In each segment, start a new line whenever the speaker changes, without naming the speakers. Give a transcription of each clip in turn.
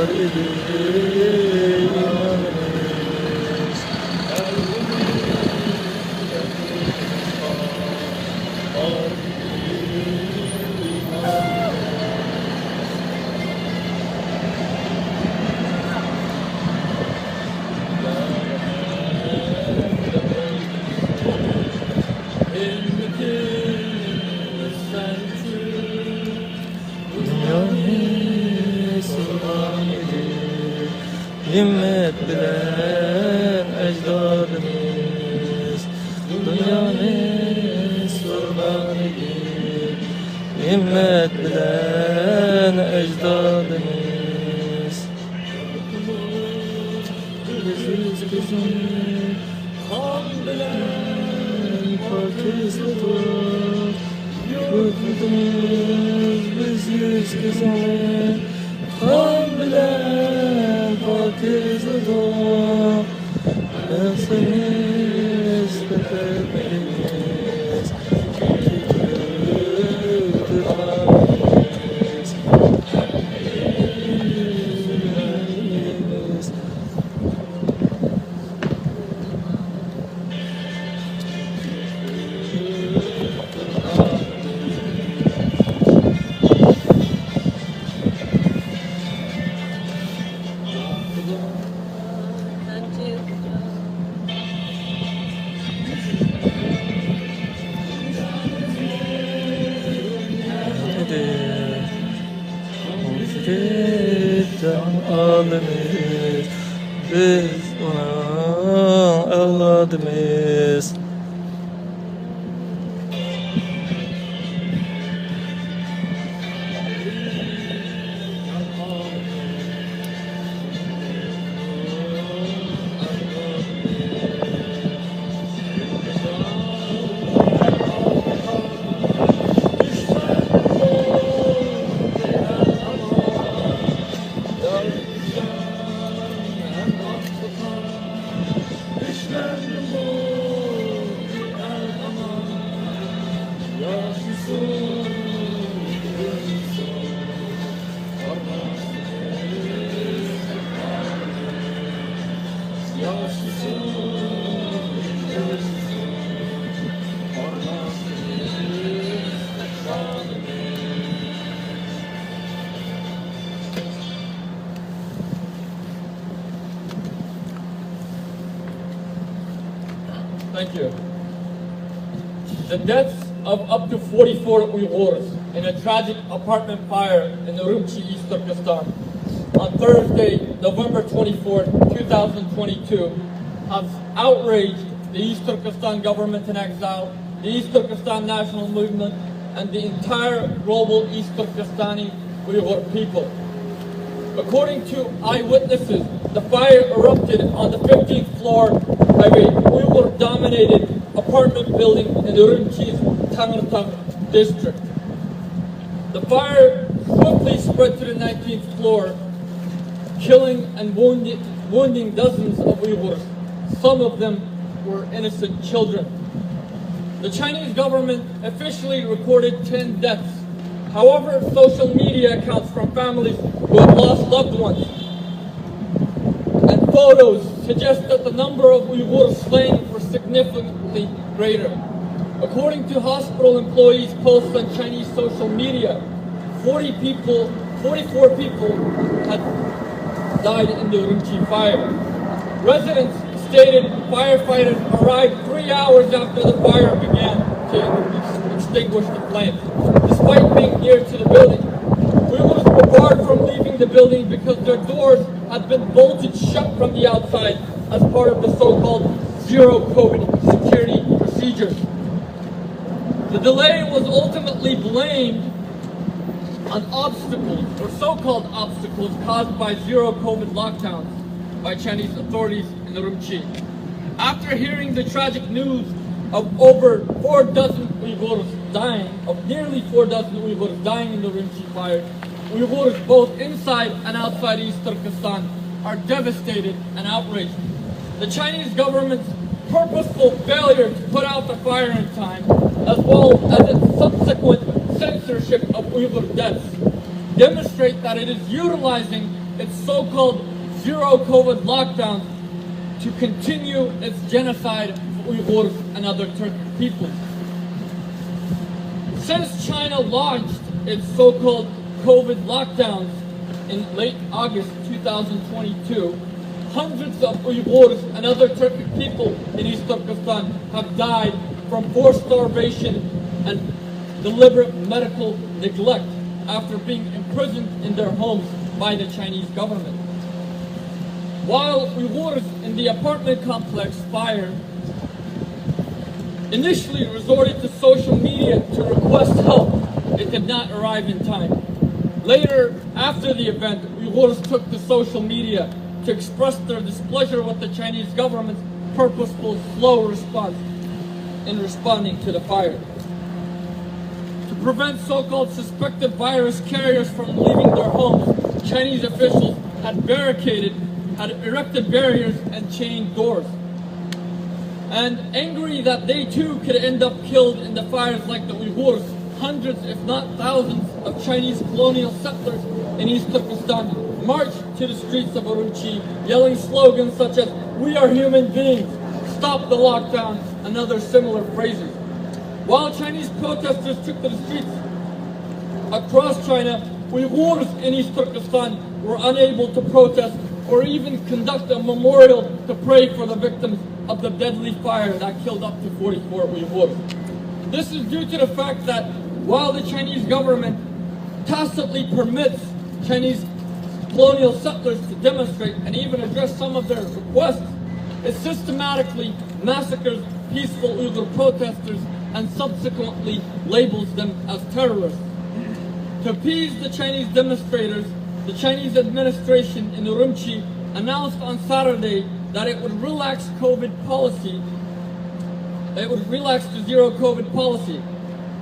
var idi imanımız. Himmet bilen ecdadımız dünyanın sultanıdır. Himmet bilen ecdadımız biziz kızım kan bilen pakizlidir. Yurtudumuz biziz kızım kan bilen pakizlidir. Esimiz tefekimiz tutmanımız. Alımız, biz ona evladımız.
Thank you. The deaths of up to 44 Uyghurs in a tragic apartment fire in Urumqi, East Turkestan on Thursday, November 24, 2022 has outraged the East Turkestan government in exile, the East Turkestan national movement, and the entire global East Turkestani Uyghur people. According to eyewitnesses, the fire erupted on the 15th floor of a Uyghur-dominated apartment building in Urumqi's Tangertang district. The fire quickly spread to the 19th floor, killing and wounding dozens of Uyghurs. Some of them were innocent children. The Chinese government officially recorded 10 deaths. However, social media accounts from families who have lost loved ones and photos suggest that the number of Uyghurs slain were significantly greater. According to hospital employees' posts on Chinese social media, 44 people had died in the Urumqi fire. Residents stated firefighters arrived 3 hours after the fire began to extinguish the flames. Despite being near to the building, Uyghurs were barred from leaving the building because their doors had been bolted shut from the outside as part of the so-called zero COVID security procedures. The delay was ultimately blamed on obstacles, or so-called obstacles, caused by zero COVID lockdowns by Chinese authorities in Urumqi. After hearing the tragic news of over 4 dozen Uyghurs dying, of nearly 4 dozen Uyghurs dying in the Urumqi fire, Uyghurs both inside and outside East Turkestan are devastated and outraged. The Chinese government's purposeful failure to put out the fire in time, as well as its subsequent censorship of Uyghur deaths, demonstrate that it is utilizing its so-called zero COVID lockdown to continue its genocide of Uyghurs and other Turkic peoples. Since China launched its so-called COVID lockdowns in late August 2022, hundreds of Uyghurs and other Turkic people in East Turkestan have died from forced starvation and deliberate medical neglect after being imprisoned in their homes by the Chinese government. While Uyghurs in the apartment complex fire initially resorted to social media to request help, it did not arrive in time. Later, after the event, Uyghurs took to social media to express their displeasure with the Chinese government's purposeful, slow response in responding to the fire. To prevent so-called suspected virus carriers from leaving their homes, Chinese officials had erected barriers and chained doors. And angry that they too could end up killed in the fires like the Uyghurs, hundreds if not thousands of Chinese colonial settlers in East Turkestan marched to the streets of Urumqi, yelling slogans such as "We are human beings," "Stop the lockdown," and other similar phrases. While Chinese protesters took to the streets across China, Uyghurs in East Turkestan were unable to protest or even conduct a memorial to pray for the victims of the deadly fire that killed up to 44 Uyghurs. This is due to the fact that while the Chinese government tacitly permits Chinese colonial settlers to demonstrate and even address some of their requests, it systematically massacres peaceful Uyghur protesters and subsequently labels them as terrorists. To appease the Chinese demonstrators, the Chinese administration in Urumqi announced on Saturday that it would relax COVID policy. It would relax the zero COVID policy.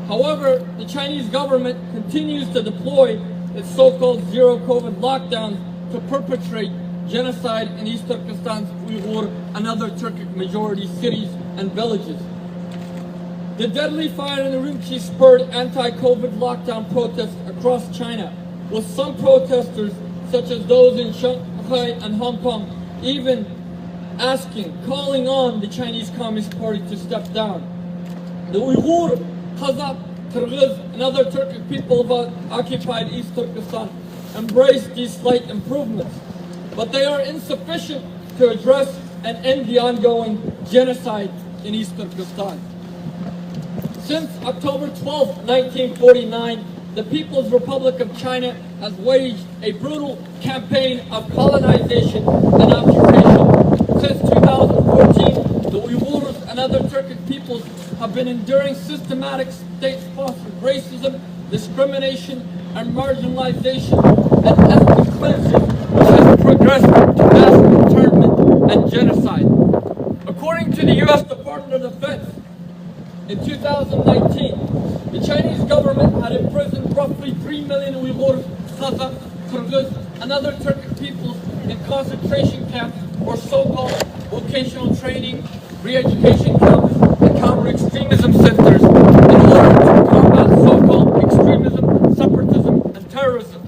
However, the Chinese government continues to deploy its so-called zero COVID lockdowns to perpetrate genocide in East Turkestan's Uyghur and other Turkic majority cities and villages. The deadly fire in Urumqi spurred anti-COVID lockdown protests across China, with some protesters, such as those in Shanghai and Hong Kong, even calling on the Chinese Communist Party to step down. The Uyghur, Kazakh, Kyrgyz, and other Turkic people of occupied East Turkestan embrace these slight improvements, but they are insufficient to address and end the ongoing genocide in East Turkestan. Since October 12, 1949, the People's Republic of China has waged a brutal campaign of colonization and occupation. Since 2014, the Uyghurs and other Turkic peoples have been enduring systematic state-sponsored racism, discrimination, and marginalization, and ethnic cleansing, which has progressed to mass internment and genocide. According to the U.S. Department of Defense, in 2019, the Chinese government had imprisoned roughly 3 million Uyghurs, Kazakh, Kyrgyz, and other Turkic peoples in concentration camps or so-called vocational training, re-education camps, and counter-extremism centers in order to combat so-called extremism, separatism, and terrorism.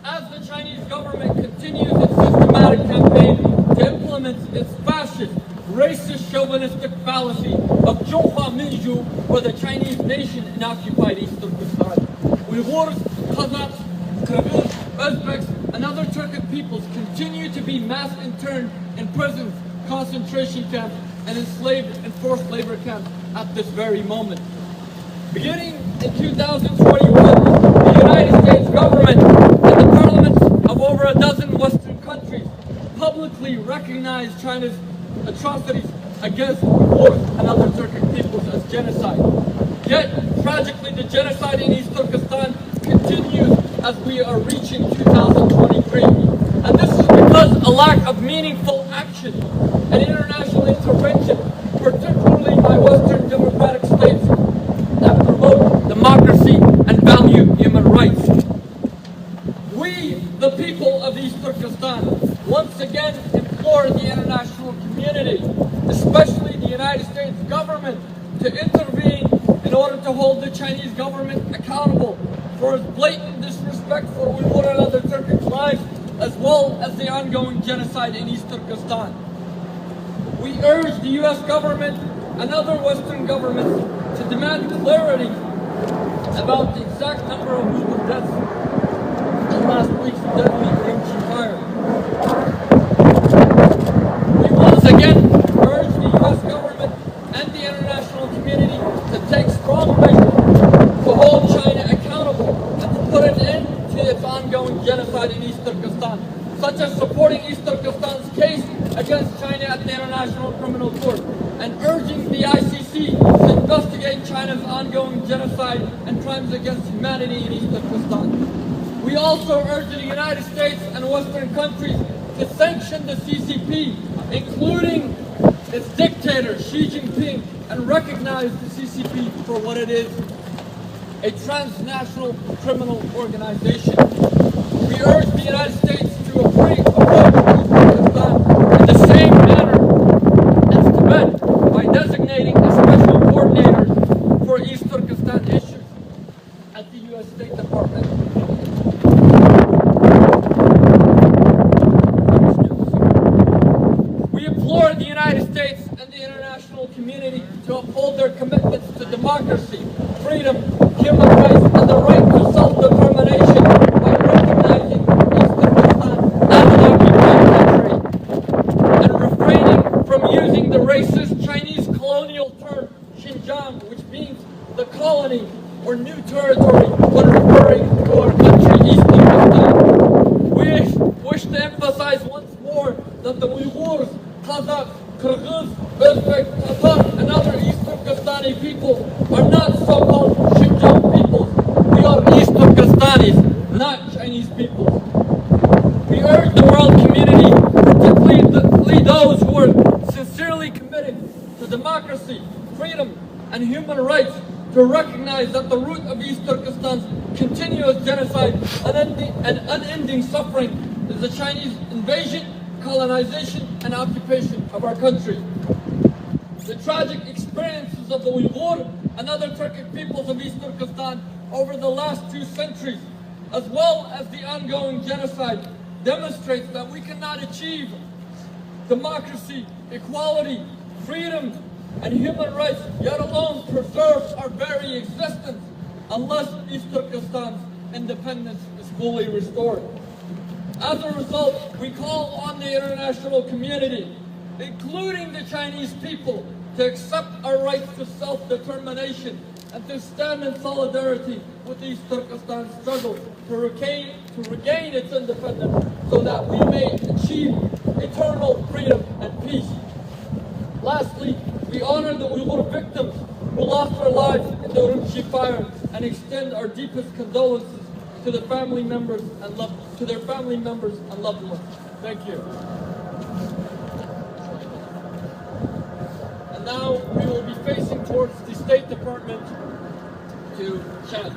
As the Chinese government continues its systematic campaign to implement its fascist, racist, chauvinistic fallacy of Zhonghua Minju for the Chinese nation in occupied East Turkestan, Uyghurs, Kazakhs, Kyrgyz, Uzbeks, and other Turkic peoples continue to be mass interned in prisons, concentration camps, and enslaved in forced labor camps at this very moment. Beginning in 2021, the United States government and the parliaments of over a dozen Western countries publicly recognized China's atrocities against Uyghurs and other Turkic peoples as genocide. Yet, tragically, the genocide in East Turkestan continues as we are reaching 2023. And this is because a lack of meaningful action and international intervention, particularly by Western democratic states that promote democracy and value human rights. We, the people of East Turkestan, once again implore the international community, especially the United States government, to intervene in order to hold the Chinese government accountable for its blatant disrespect for Uyghur and other Turkic lives well as the ongoing genocide in East Turkestan. We urge the U.S. government and other Western governments to demand clarity about the exact number of Uyghur deaths in last week's deadly Urumqi fire. We once again urge the U.S. government and the international community to take strong measures to hold China accountable and to put an end to its ongoing genocide in East Turkestan, such as supporting East Turkestan's case against China at the International Criminal Court and urging the ICC to investigate China's ongoing genocide and crimes against humanity in East Turkestan. We also urge the United States and Western countries to sanction the CCP, including its dictator Xi Jinping, and recognize the CCP for what it is, a transnational criminal organization. We urge the United States to approach East Turkestan in the same manner as Tibet by designating a special coordinator for East Turkestan issues at the U.S. State Department. We implore the United States and the international community to uphold their commitments to democracy, freedom, human rights, and the right to self-determination by recognizing East Turkestan as an occupied country and refraining from using the racist Chinese colonial term Xinjiang, which means the colony or new territory, when referring to our country, East Turkestan. We wish to emphasize once more that the Uyghurs, Kazakh, Kyrgyz, Uzbek, Tatar, and other East Turkestani people are not so-called Xinjiang people. We are East Turkestanis, not Chinese people. We urge the world community, particularly those who are sincerely committed to democracy, freedom, and human rights, to recognize that the root of East Turkestan's continuous genocide and unending suffering is the Chinese invasion, colonization, and occupation of our country. The tragic experiences of the Uyghur and other Turkic peoples of East Turkestan over the last 2 centuries, as well as the ongoing genocide, demonstrates that we cannot achieve democracy, equality, freedom, and human rights, yet alone preserve our very existence, unless East Turkestan's independence is fully restored. As a result, we call on the international community, including the Chinese people, to accept our rights to self-determination and to stand in solidarity with East Turkestan's struggle to regain its independence so that we may achieve eternal freedom and peace. Lastly, we honor the Uyghur victims who lost their lives in the Urumqi fire and extend our deepest condolences to their family members and loved ones. Thank you. And now we will be facing towards the State Department to chant.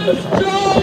Sanction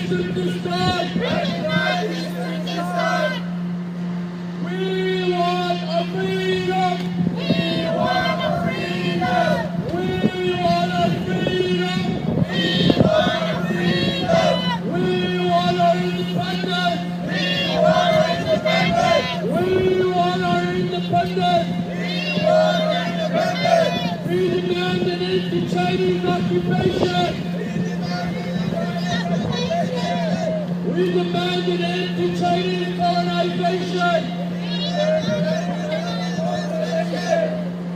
East Turkestan! Recognize East Turkestan! We want a freedom! We want a freedom! We want a freedom! We want a freedom! We want our independence! We want our independence! We want our independence! We want our independence! We demand an end to Chinese occupation! We demand an end to Chinese colonization!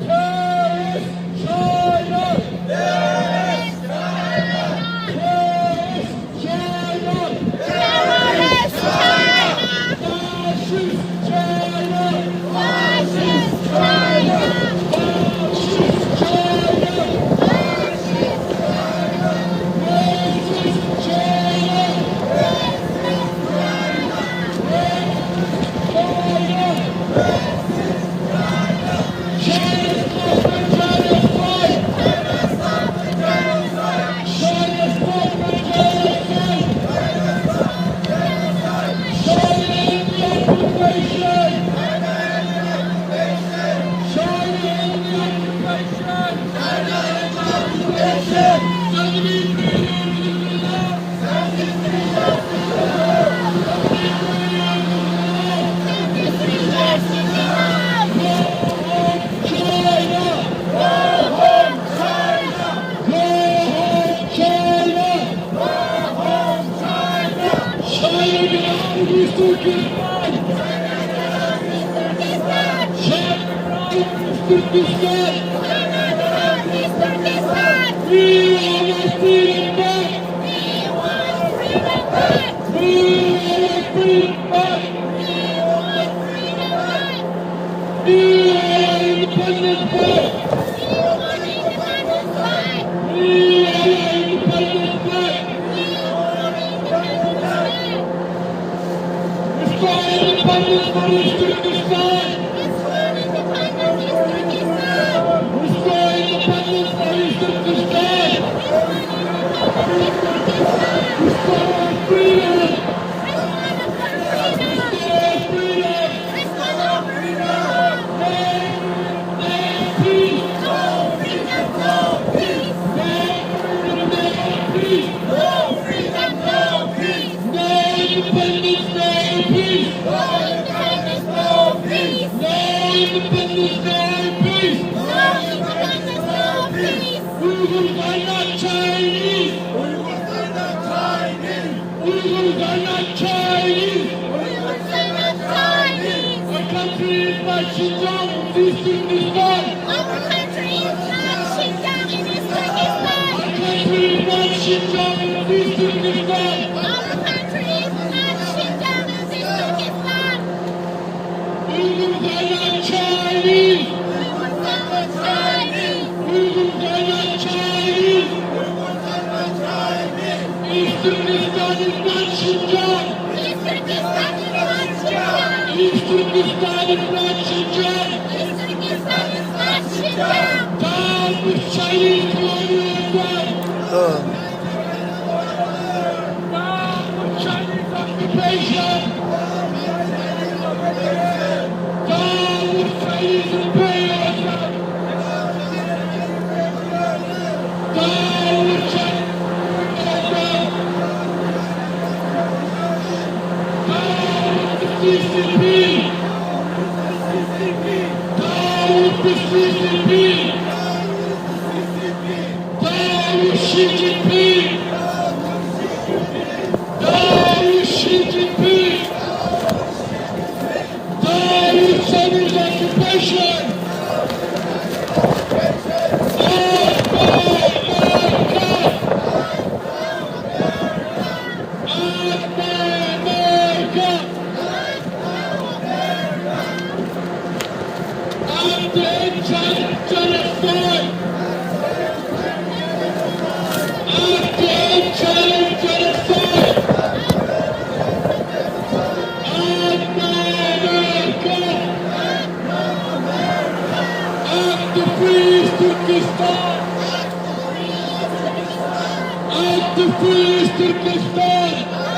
Terrorist China! Terrorist China! Terrorist China! Terrorist China! Fascist China! Fascist China! Fascist China! Fascist China! Racist China! Uyghurs are not Chinese! Uyghurs are not Chinese! Uyghurs are not Chinese! Uyghurs are not Chinese! Our country is not Xinjiang, East Turkestan! Our country is not Xinjiang in East Turkestan! Our country is not Xinjiang in East Turkestan! Our country is not Xinjiang in East Turkestan! Uyghurs are not Chinese! Uyghurs are not Chinese! Uyghurs are not Chinese! Uyghurs are not Chinese! East Turkestan is not Xinjiang! East Turkestan is not Xinjiang! East Turkestan is not Xinjiang! East Turkestan is not Xinjiang! Down with Chinese colonialism! Down with Chinese occupation! Down with Chinese imperialism! Down with Chinese imperialism! Down with the CCP! Down with the CCP! Down with Xi Jinping! Down with Xi Jinping! Down with Chinese occupation! Turkestan!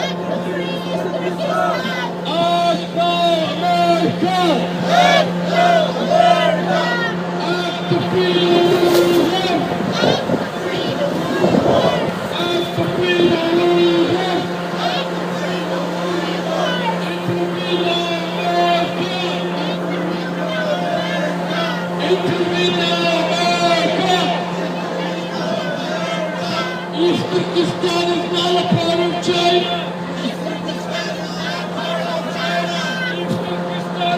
Uzbekistan is not a part of China. Uzbekistan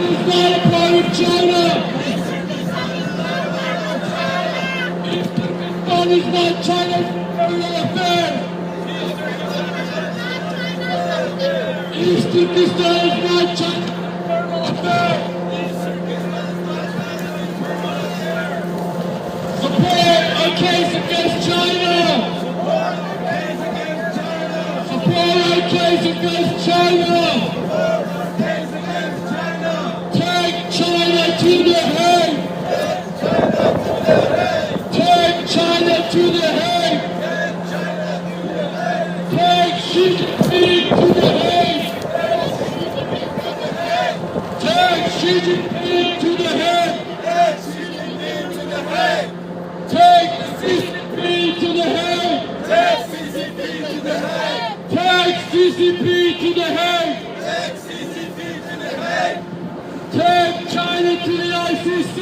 is not a part of China. Uzbekistan is not China's imperial affair. Uzbekistan is not China's imperial affair. Support our case against China. Support our case against China. Take China to the Hague. Take China to the Hague. Take Xi Jinping to the Hague. Take Xi Jinping to the Hague. Take CCP to the Hague. Take CCP to the Hague. Take CCP to the Hague. Take CCP to the Hague. Take China to the ICC.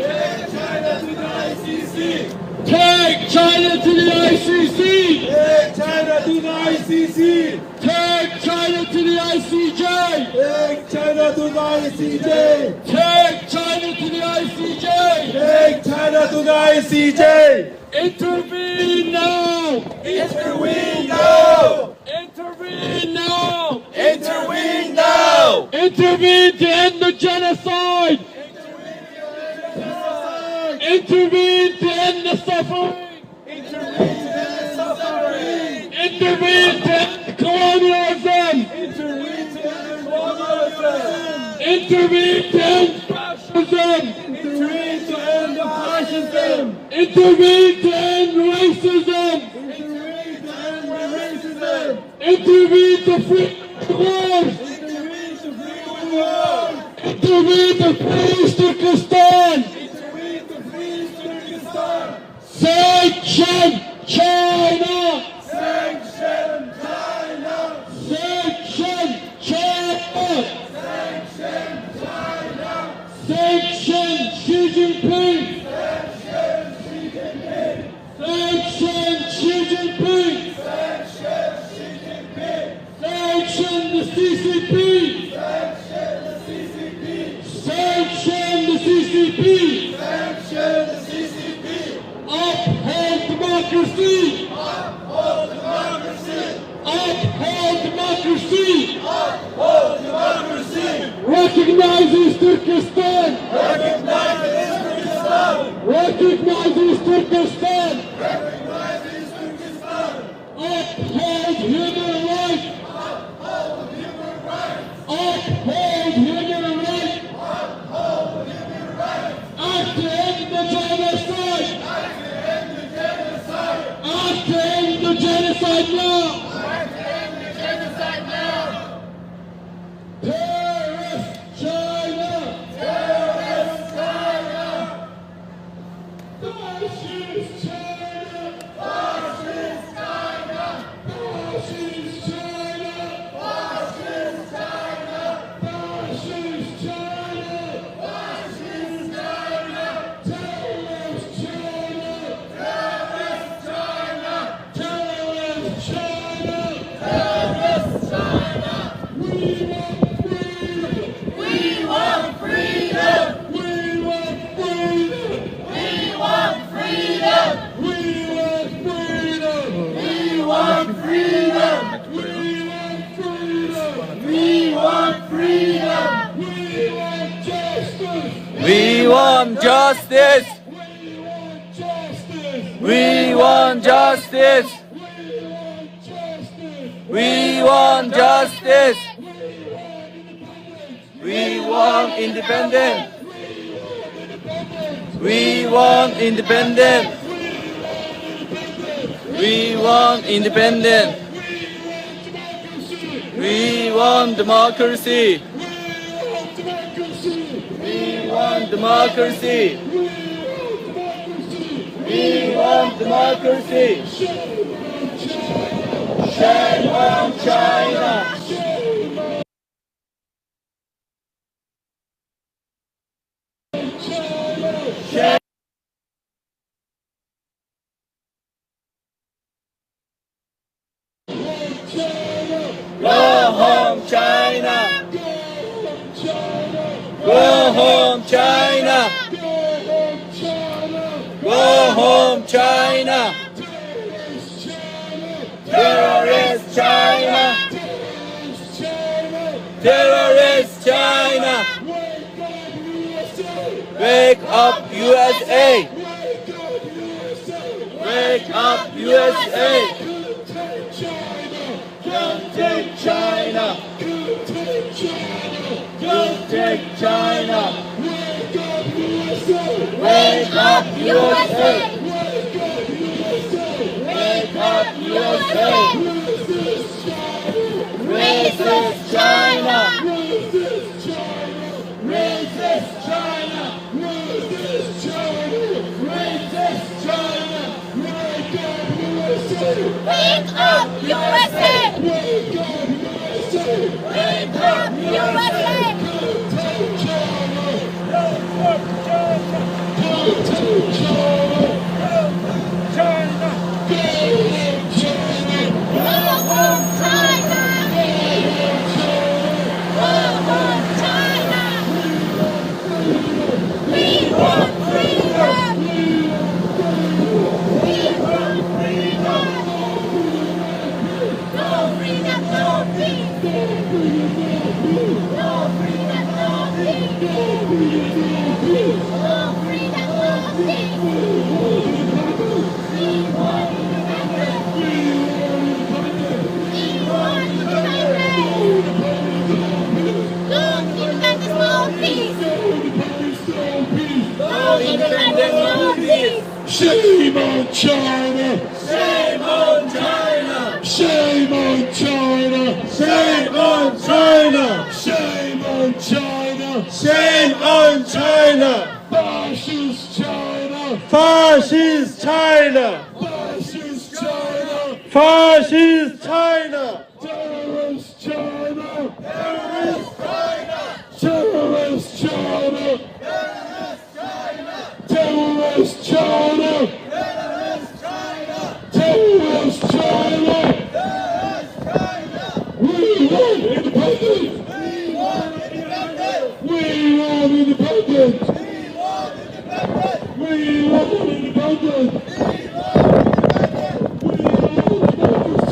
Take China to the ICC. Take China to the ICC. Take China to the ICC. Take China to the ICJ. Take China to the ICJ. Take China to the ICJ. Take China to the ICJ. Intervene now. Intervene now. Intervene now. Intervene now. Intervene to end the genocide. Intervene to end the suffering. Intervene to end the suffering. Intervene to end colonialism. Intervene to end colonialism. Intervene to end fascism. Intervene to end fascism. Intervene to end racism. Intervene to end racism. Intervene to free Uyghurs. Intervene to free Uyghurs. Intervene to free Turkestan. Intervene to free Turkestan. Sanction China. Sanction China. Sanction China. Sanction China. Sanction Xi Jinping. Sanction Xi Jinping. Sanction Xi Jinping. Sanction the CCP. Sanction the CCP. Sanction the CCP. Sanction the CCP. Uphold democracy. Uphold democracy. Uphold democracy. Uphold democracy. Recognizes Turkestan. Recognizes Turkestan. Recognizes Turkestan. Recognizes Turkestan. Uphold human rights. Uphold human rights. Uphold human rights. Uphold human rights. Act to end the genocide. Act to end the genocide. Act to end the genocide now. Act to end the genocide now. Terrorist China. Terrorist China. Fascist China. Fascist China. Fascist China. Fascist China. Fascist China. Fascist China. Terrorist China. Terrorist China. Terrorist China. Terrorist China. We want freedom. We want freedom. We want freedom. We want freedom. We want freedom. We want freedom. We want freedom. We want justice.
We want justice.
We want justice.
We want justice.
We want independence.
We want independence. We want independence. We want democracy.
We want democracy.
democracy. We want democracy. Shame on China. Shame. Go home, China. Go home, China. Go home, China. Terrorist China. Terrorist China. Wake up, USA. Wake up, USA. Don't take China. Don't take China. Wake up, USA. Wake up, USA. Racist China. Racist China. Racist China.
Wake up, USA! Wake up, USA!
Shame on China!
Shame on China!
Shame on China!
Shame on China!
Shame on China!
Shame on China!
Fascist China!
Fascist China!
Fascist China!
Fascist China!
Terrorist China!
Terrorist China!
Terrorist China! Terrorist China! Terrorist China! We want independence! We want independence! We want independence! We want independence! We want democracy!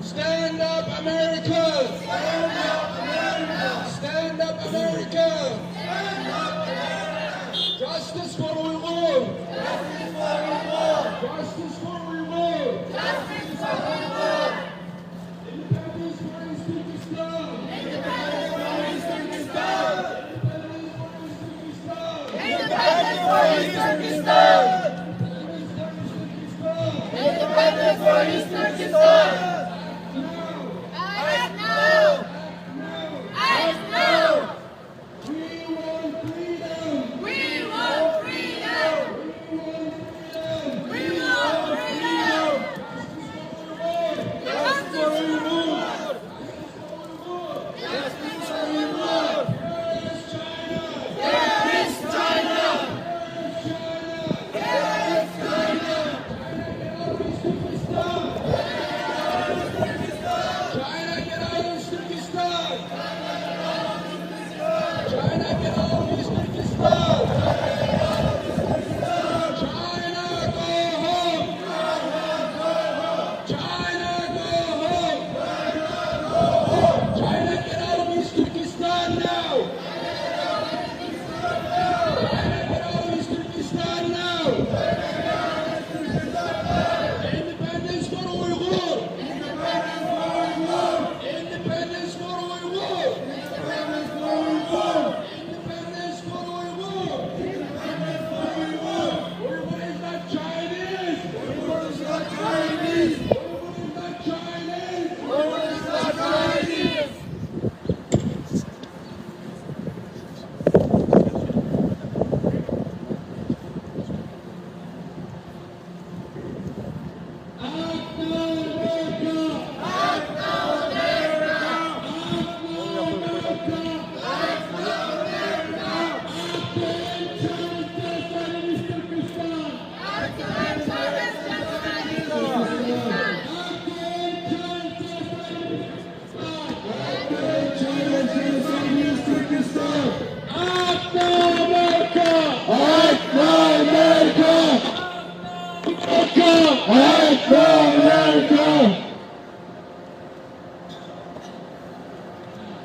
Stand up, America! Stand up, America! Stand up, America! Stand up, America! Justice for Uyghurs! Justice for Uyghurs! Justice for Uyghurs! Justice for Uyghurs! Independence for Uzbekistan! Independence for Uzbekistan! Independence for Uzbekistan! Independence for Uzbekistan!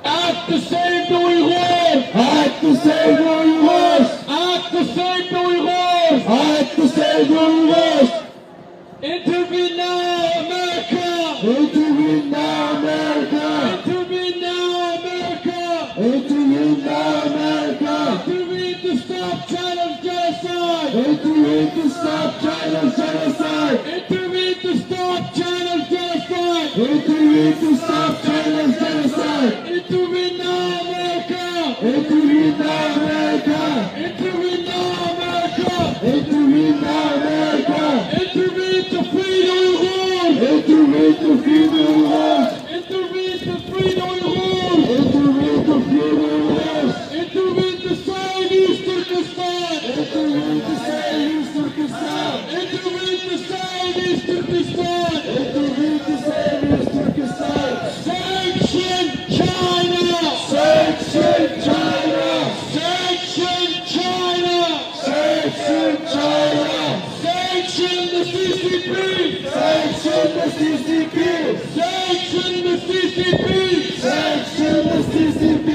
Act to save the Uyghurs! Act to save the Uyghurs! Act to save the Uyghurs! Act to save the Uyghurs! Intervene now, America! Intervene now, America! Intervene now, America! Intervene now, America! Intervene to stop China's genocide! Intervene to stop China's genocide! Intervene to stop China's genocide! Intervene to stop China's genocide! Intervene now, America! Intervene now, America! Intervene now, America! Intervene now, America! Intervene to free the Uyghurs! Intervene to free the Uyghurs! Intervene to free the Uyghurs! Intervene to free the Uyghurs! Intervene to save East Turkestan! Intervene to save East Turkestan! Intervene to save East Turkestan! Intervene to save East Turkestan! Sanction China! Sanction China! Sanction China! Sanction China! Sanction the CCP! Sanction the CCP! Sanction the CCP! Sanction the CCP!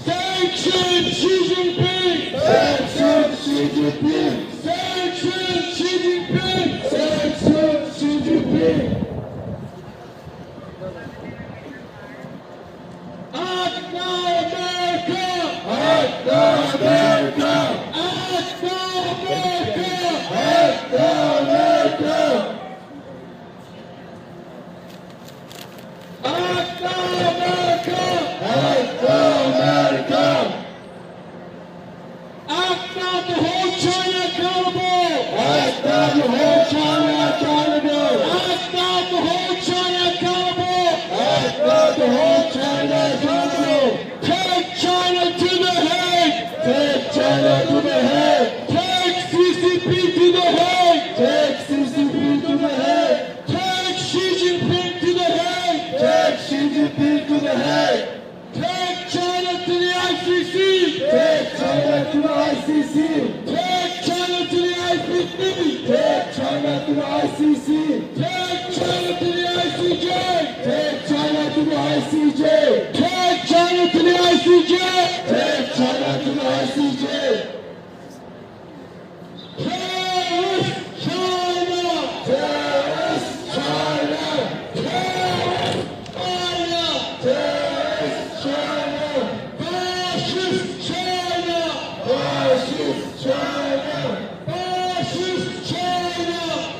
Sanction Xi Jinping! Sanction Xi Jinping! Sanction Xi Jinping! Sanction Xi Jinping! Act now, America! Act now, America! Act now, America! Act now, America! Act now, America! Act now, America! Act now to hold China accountable! Act now to hold China accountable! Act now to hold China accountable! Act now to hold China accountable! Take China to the Hague! Take China to the Hague! Take CCP to the Hague! Take CCP to the Hague! Take Xi Jinping to the Hague! Take Xi Jinping to the Hague! Take China to the ICC! Take China to the ICC! Take China to the ICC! Take China to the ICC! Take China to the ICJ! Take China to the ICJ! Take China to the ICJ! Take China to the ICJ! Terrorist China! Terrorist China! Terrorist China! Terrorist China! Fascist China! Fascist China! Fascist China!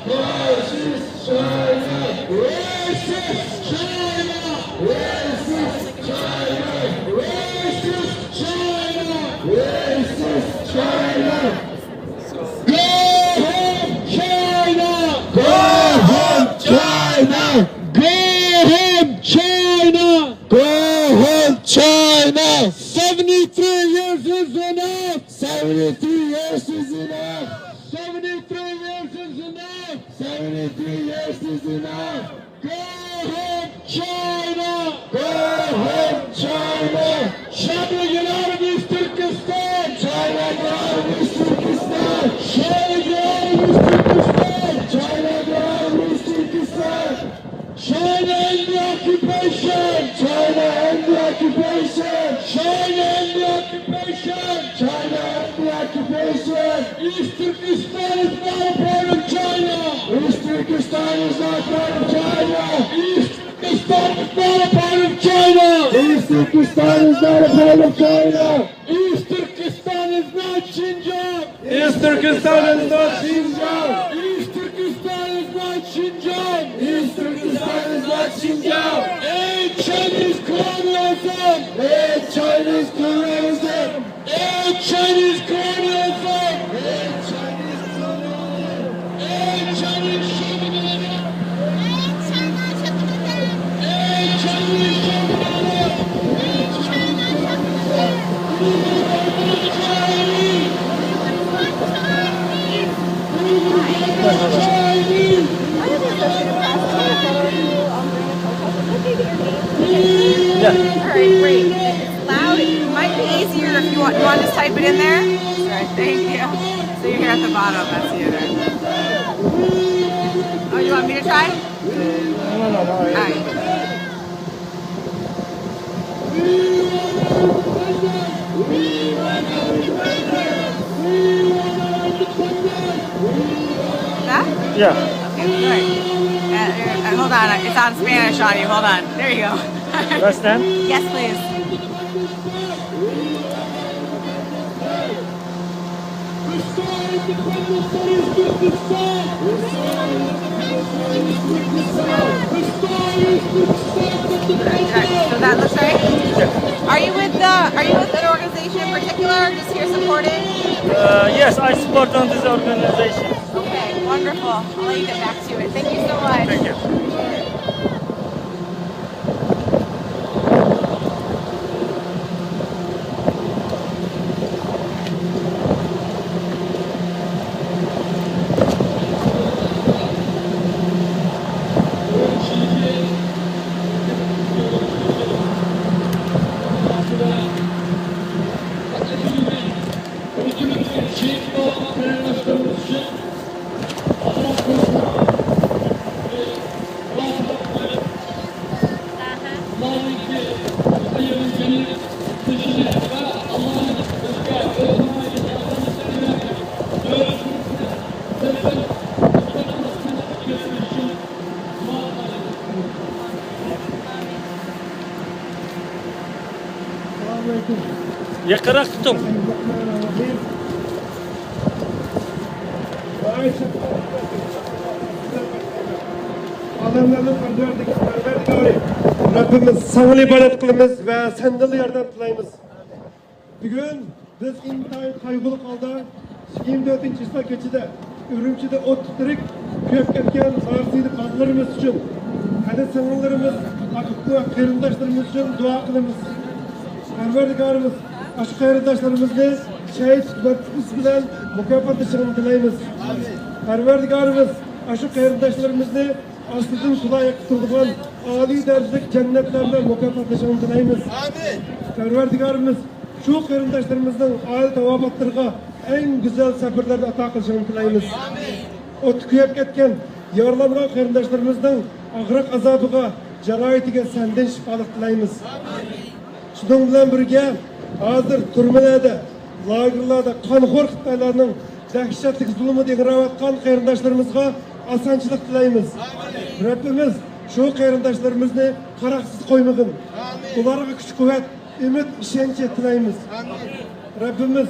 Fascist China! Racist China! Racist China! Racist China! Racist China! Go home, China! Go home, China! Go home, China! Go home, China! 73 years is enough! 73 years is enough! 73 years is enough! 73 years is enough! Go home, China! Go home, China! China, get out of East Turkestan! China, get out of East Turkestan! China, get out of East Turkestan! China, get out of East Turkestan! China end the occupation! China end the occupation! China end the occupation! China end the occupation! East Turkestan is not a part of China! East Turkestan is not part of China! East Turkestan is not a part of China! East Turkestan is not a part of China! East Turkestan is not Xinjiang!
East Turkestan is not Xinjiang.
East Turkestan is not Xinjiang!
East Turkestan is not Xinjiang.
Hey, Chinese colonialism!
Hey, Chinese colonialism.
Chinese colonialism! End Chinese chauvinism! End Chinese chauvinism!
Alright, great. It's loud. It might be easier if you want to just type it in there. Alright, thank you. So you're here at the bottom, that's the other. Oh, you want me to try? No. Alright. That?
Yeah.
Okay, good. Hold on, it's on Spanish on you. Hold on. There you go.
Press them.
Yes, please. So that looks right?
Yeah.
Are you with an organization in particular or just here supporting?
Yes, I support on this organization.
Okay, wonderful. I'll let you get back to it. Thank you so much.
Thank you. Yakırak tutun.
Adamlarning Rabbimiz sağlık ibadet qilamiz ve senden yardım tilaymiz. Bugün biz intayin kaygılı kaldı. 24. yıl keçide Urumqi'de ot tirik köp ketken Farsiydi qadlarımız için, hadi sınırlarımız, akıklı kıyırındaşlarımız için dua kılımız. Perverdigarımız, aşk kıyırındaşlarımızı şehit bilen mükafatlaşını tilaymiz. Perverdigarımız, aşk kıyırındaşlarımızı aslının kulağına tutulduğun âli derecelik cennetlerle mükafatlaşını tilaymiz. Perverdigarımız, şu kıyırındaşlarımızın aile tevabatlarına en güzel seferlerde ata kılışını tilaymiz. O tüküyüp ketken, yaralangan kıyırındaşlarımızın ağrık azabıga, jarayetiga senden şifalık tilaymiz. Şunun bilen birge, hazır türmelerde, lagerlarda kanxor Xitaylarning dahshatli zulmü degiravatkan kıyırındaşlarımızga asançılık tilaymiz. Rabbimiz şu kıyırındaşlarımızı karaksız koymagın. Ularga güç kuvvet, ümit, işençe tilaymiz. Rabbimiz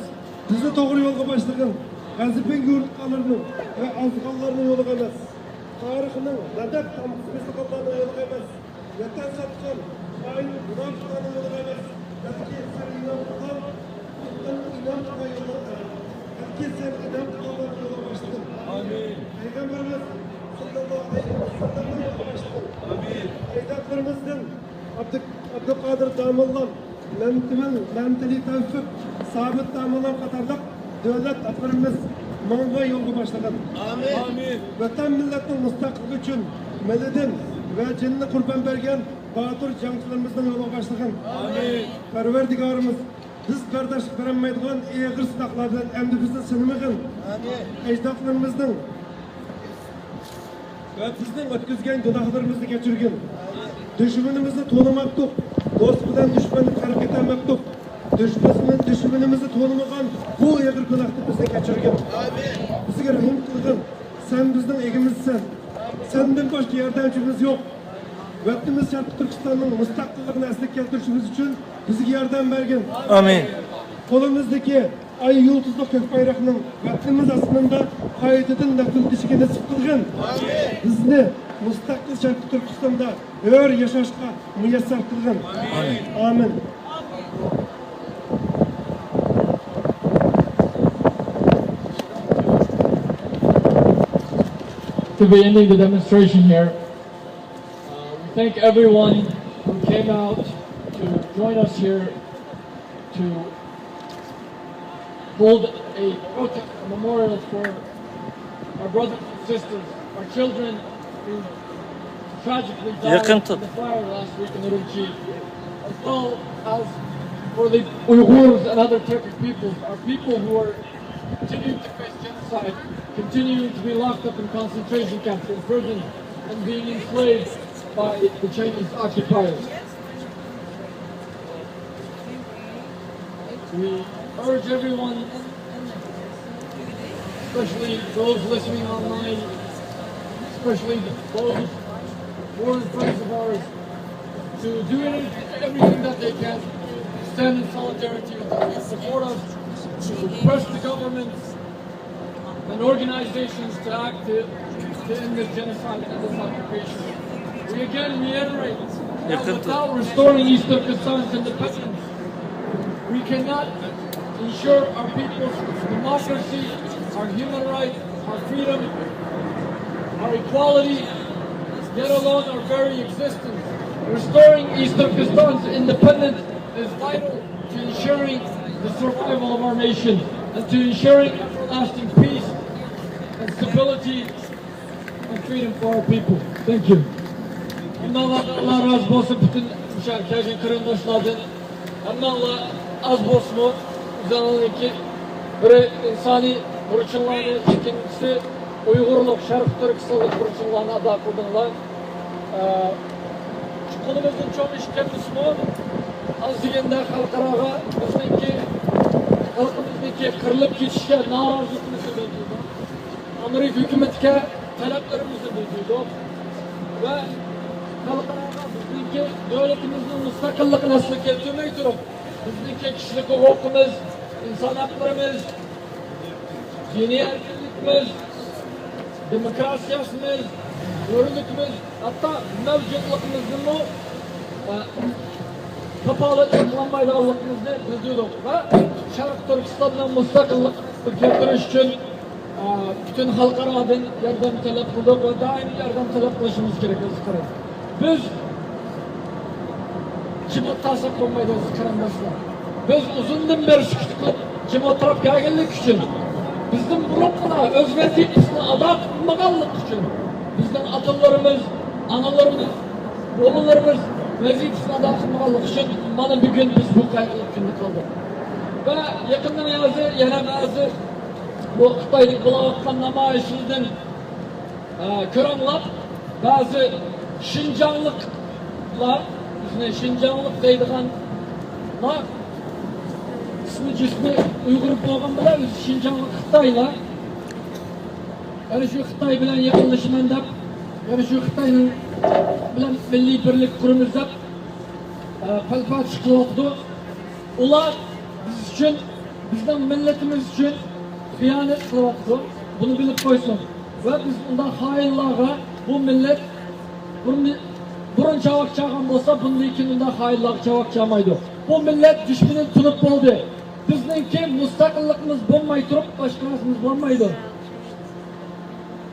bizi doğru yolga başlagan, gazipen yurtqalarının ve azgallarının yolu emas. Tarixinin nadab tamsızlıklarının yolu emas. Vatan satqan, aynı günahlarının yolu emas. Belki sen inan tutan, inan tutan yolu emas. Belki sen inan tutan yolu başladın. Amin. Peygamberimiz sallallahu aleyhi ve sellem'den yolu başladın. Amin. Ecdatlarımızdan Abdülkadir Damallan, Memteli Tevfik, Sabit Damallan Katarlık devlet atlarımız manga yolu başladı. Amin. Vatan milletin müstakil için meleden ve cennet kurban bergen Bahadır cancılarımızdan yola başladı. Amin. Perverdigarımız biz kardeşlik veremeyidigan eğir sınaklardan emdi bizni sınımıgın. Amin. Ecdatlarımızdan ve bizden ötküzgen günahlarımızı geçirgin. Düşmanımızı tanımaktık. Dost bilen düşmanı fark etemektik. Düşmanımızı tanımagan bu eğir günahты bizden geçirgin. Bizge rahim kılgın. Sen bizden egimizsen. Senden başka yardımcımız yok. Vatanımız Şarkı Türkistan'ın müstakilliğini eslik keltirişimiz için bizge yardım bergin. Amin. Kolumuzdaki ay yıldızlı kök bayrağının vatanımız aslında kayıtıdın lafın dişigini sıkılgın. Bizni müstakil Şarkı Türkistan'da ör yaşaşka müyesser kılgın. Amin. Amin.
to be ending the demonstration here. We thank everyone who came out to join us here to hold a protest, a memorial for our brothers and sisters, our children who tragically died in the fire last week in Urumqi, as well as for the Uyghurs and other Turkic peoples, our people who are continuing to face genocide, continuing to be locked up in concentration camps, in prison, and being enslaved by the Chinese occupiers. We urge everyone, especially those listening online, especially those foreign friends of ours, to do everything that they can to stand in solidarity with us, to support us, to press the governments and organizations to act to end this genocide and this occupation. We again reiterate that without restoring East Turkestan's independence, we cannot ensure our people's democracy, our human rights, our freedom, our equality, let alone our very existence. Restoring East Turkestan's independence is vital to ensuring the survival of our nation and to ensuring everlasting peace and stability and freedom for our people. Thank you. Allah razı olsun bütün müşahede kırımdaşlardan. Allah az bosmu üzerindeki bir insani burçunlarını, ikincisi Uygurluk, Şarkı Türkistanlık burçunlarını ada kıldılar. Konumuzun çok işkembisi bu. Az degende halkarağa halkımızdaki kırılıp geçişe narazılıkımızı bildirdi. Amerika hükümetine taleplerimizi bildirdi. Ve halkarağa bizdeki devletimizin müstakillik nasıl getirmeyi durup bizdeki kişilik hukukumuz, insan haklarımız, dini erkinlikimiz, demokrasiyasımız, hürlükümüz, hatta mevcutluğumuzun bu kapalı çaklanmaylarlığımızı bildirdik ve Şarkı Türkistan'dan müstakillik getiriş için bütün halkaradan yardım talep kıldık ve daimi yardım talep kılışımız gerekiyor. Biz cimot tasap olmaydı kardeşler. Biz uzundan beri çıktık cimot taraf geldik için. Bizden burukla özgürlüğümüzle adak magallık için. Bizden atalarımız, analarımız, oğullarımız vazifesine adak magallık için bana bir gün biz bu kaygılı günde kaldık. Ve yakından yazı, yana bazı bu Xitaylık bulağıtkan namayişimizden köranlap bazı Şincanlıklar, bizne Şincanlık deydiğanlar ismi cismi Uygur boğan bile biz Şincanlık Xitaylar. Yani şu Xitay bilen yakınlaşman dep, yani şu Xitay'ın bilen milli birlik kurumuz dep palpa çıkıyordu. Ular biz için, bizden milletimiz için hıyanet kılıyordu. Bunu bilip koysun. Ve biz bundan hainlara bu millet burun çavak çağın olsa bunun ikininden hainlar çavak çağmaydı. Bu millet düşmanın tutup oldu. Bizdenki müstakilliğimiz bulmayı turup başkanımız bulmaydı.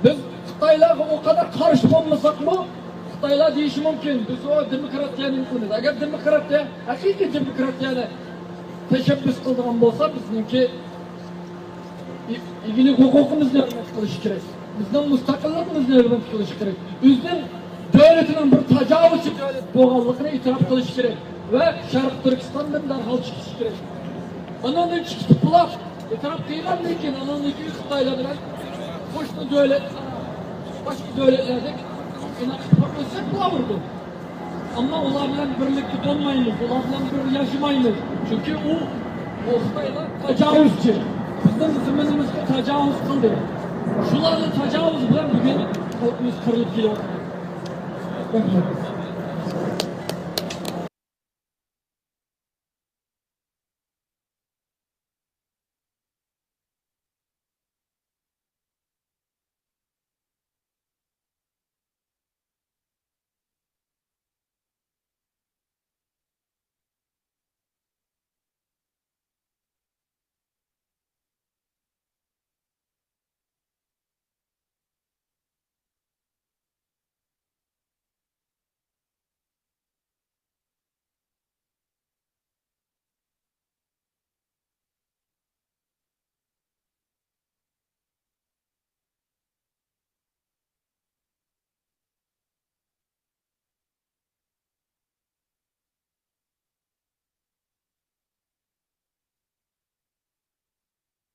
Biz Xitaylarga o kadar karşı olmasak mı? Xitaylar deyişi mümkün. Biz o demokratiyanın insanıyız. Eğer demokratiya, hakiki demokratiyana teşebbüs kıldığın olsa bizdenki ilgili hukukumuzu hürmet kılış gerek. Bizden müstakilliğimizi hürmet kılış gerek. Bizden devletinin bir tecavüzçü devlet boğanlığına itiraf kılış gerek. Ve Şarkı Türkistan'dan derhal çıkış gerek. Ananın çıkıp bulak. İtiraf değiller lekin ananın iki Xitayla bilen hoşlu devlet, başka devletlerde bakılsak bulamırdı. Ama onlar bilen birlikte donmayınız, onlar bilen bir yaşamayınız. Çünkü o Xitayla tecavüzçü. Bizden zımınımızda tecavüz kıldı. Şularla tecavüz bilen bugün halkımız kırılıp geliyor.